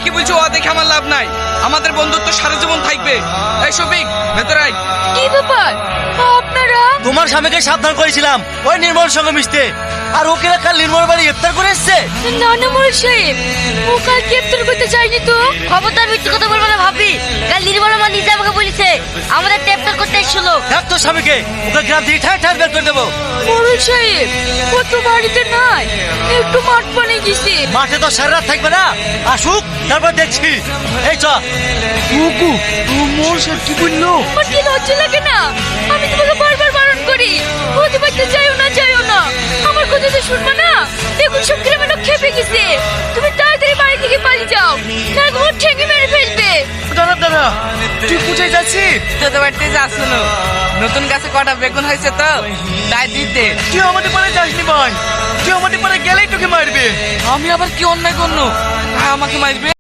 কি বলছো ও দেখে আমার লাভ নাই, আমাদের বন্ধুত্ব সারা জীবন থাকবে। এই শফিক ভেতরে আয়। কি ব্যাপার আপনারা? তোমার স্বামীকে সাবধান করেছিলাম ওই নির্মল সঙ্গে মিশতে, আর ওকে কাল নির্মল বাড়ি ইফতার করে এসছে। না না মোড়ল সাহেব, ও কাল গ্রেপ্তার করতে চাইনি তো। খবরদার মিথ্যে কথা বলবো না ভাবি। কাল নির্মল মা নিজে আমাকে বলেছে আমাদের গ্রেপ্তার করতে এসেছিল। দেখ তোর স্বামীকে, ওকে গ্রাম থেকে ঠায় ঠায় বের করে দেবো। মোড়ল সাহেব ও তো বাড়িতে নাই, একটু মাঠ পানে গেছে। মাঠে তো সারা রাত থাকবে না, আসুক তারপর দেখছি। এই চ ওগো মোর সব কি বললো? আমার কি লজ্জা লাগে না? আমি তোমাকে বারবার বারণ করি ওদের বাড়িতে যাইও না যাইও না। আমার কথা তো শুনবে না। দেখুন সব গ্রামের লোক খেপে গেছে। তুমি তাড়াতাড়ি বাড়ি থেকে পালিয়ে যাও, না ঘর ঠেঙে মেরে ফেলবে। দাদা দাদা তুই কোথায় যাচ্ছিস? তোদের বাড়িতে যাচ্ছ না, নতুন গাছে কটা বেগুন হয়েছে তো তাই দিতে। তুই আমাদের পাড়ে যাসনি ভাই, তুই আমাদের পাড়ে গেলেই তোকে মারবে। আমি আবার কি অন্যায় করলো আমাকে মারবে?